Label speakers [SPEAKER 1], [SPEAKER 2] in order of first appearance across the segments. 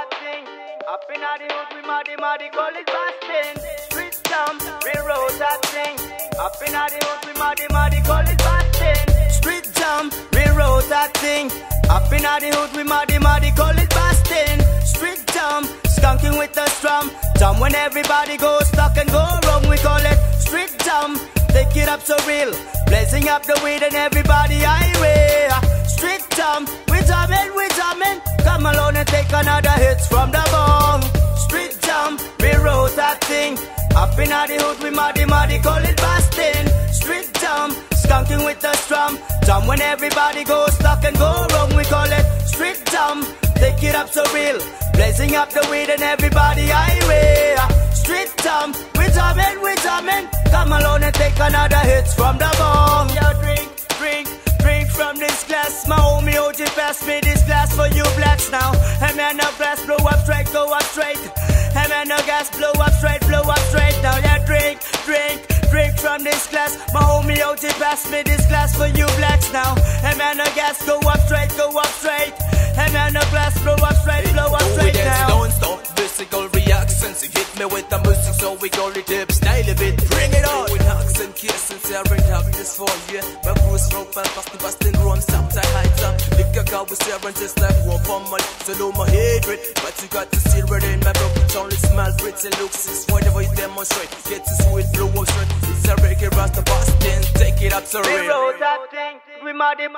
[SPEAKER 1] that thing. Up in the hood, we muddy, call it Boston. Street jam, railroad that thing. Up in the hood, we muddy, call it Boston. Street jam, railroad that thing. Up in the hood, we muddy, call it Boston. Street jam, skunking with the strum. Jam when everybody goes stuck and go wrong, we call it street jam. Take it up so real, blazing up the weed and everybody highway. Street jam, we jamming. Come along and take another hits from the bong. Street jam, railroad that thing. Up in the hood, we muddy, call it Boston. Street jam, skunking with the strum. Jam when everybody goes stuck and go wrong, we call it street jam. Take it up so real, blazing up the weed and everybody highway. Street jam, we jamming. Come along and take another hits from the bong. Yeah, drink from this glass. My homie OG pass me this glass for you blacks now. Hey man, no glass, blow up straight, go up straight. Hey man, no gas, blow up straight now. Yeah, drink from this glass. My homie OG pass me this glass for you blacks now. Hey man, no gas, go up straight. Hey man, no glass, blow up straight now.
[SPEAKER 2] Don't stop, physical reactions. You hit me with the music, so we go the dip, style a bit, bring it on. With hugs and kisses, tearing up this for you. My cruise rope and busting rooms, up to heights up. Lick a car with seven, just like one for my lips, so no more hatred. But you got to see right in my broke, it only smells pretty, looks is whatever you demonstrate. Get to sweet, blow up straight. It's a reggae rasta Boston, take it up so real.
[SPEAKER 1] Railroad that thing, we muddy,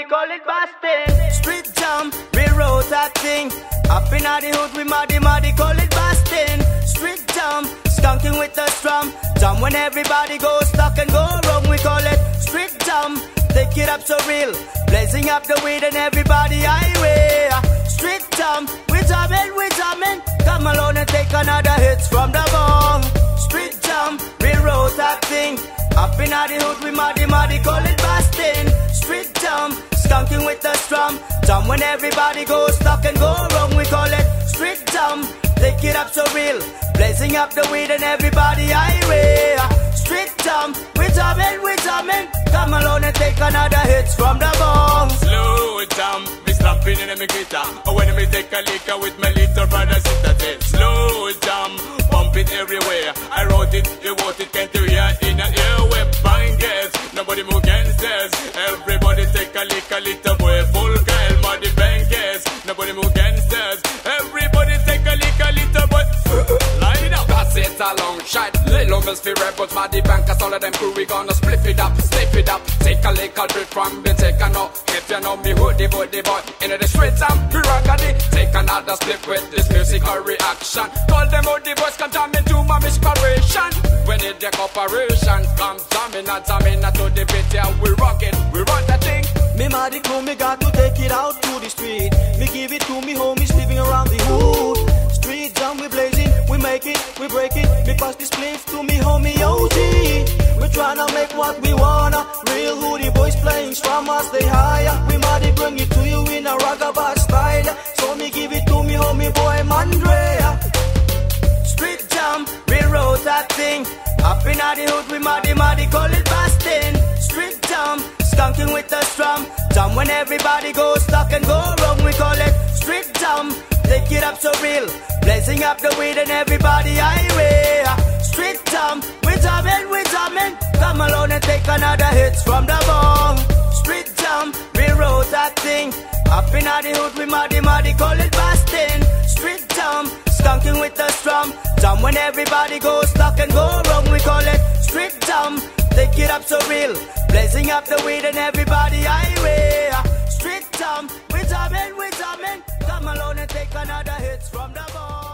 [SPEAKER 1] call it Boston. Street jam, railroad that thing. Up in the hood, we muddy, call it Boston. Street jam, skunking with the strum. Jam when everybody goes stuck and go wrong, we call it street jam. Take it up so real, blazing up the weed and everybody highway. Street jam, we jamming. Come along and take another hits from the bong. Street jam, railroad that thing. Up in the hood, we muddy, call it Boston. Street jam, skunking with the strum. Jam when everybody goes stuck and go wrong, we call it street jam. Take it up so real, blazing up the weed and everybody highway. Street jam, we jamming. Come along and take another hits from the bong.
[SPEAKER 3] Slow jam, me slapping in my guitar. When me take a liquor with my little brother sister. Slow jam, pump it everywhere. I wrote it, you wrote it, can't you hear in an airway? Bang gas, nobody move against us. Everybody take a liquor, little boy, full Kyle, muddy bang gas. Nobody move against us. Everybody take a liquor, little boy. Line it up.
[SPEAKER 4] Pass it along, shite. Little miss for rebels, muddy bankers, all of them crew, we gonna split it up. Take a little bit from me, take a no. If you know me, hoodie boy, into the streets I'm prerogative. Take another split with this musical reaction. Call them hoodie boys, come jam into my inspiration. When it the corporation, come jamming to the beat, yeah, we rock it, we run that thing.
[SPEAKER 1] Me muddy crew, me got to take it out to the street. Me give it to me homies living around the hood. Street jam, we blazing, we make it, we break it. Me pass the spliff to me homie OG. We tryna make what we wanna. Real hoodie boys playing strummer, stay higher. We muddy bring it to you in a ragabad style. So me give it to me homie boy Mandrea. Street jam, railroad that thing. Up in the hood, we muddy, call it Boston. Street jam, skunking with the strum. Jam when everybody goes stuck and go wrong, we call it street jam. Take it up so real, blazing up the weed and everybody highway. Street jam, we jamming. Come along and take another hits from the bong. Street jam, railroad that thing. Up in the hood, we muddy, call it Boston. Street jam, skunking with the strum. Jam when everybody goes stuck and go wrong, we call it street jam. Take it up so real, blazing up the weed and everybody highway. Street jam, we jamming. Come along and take another hits from the bong.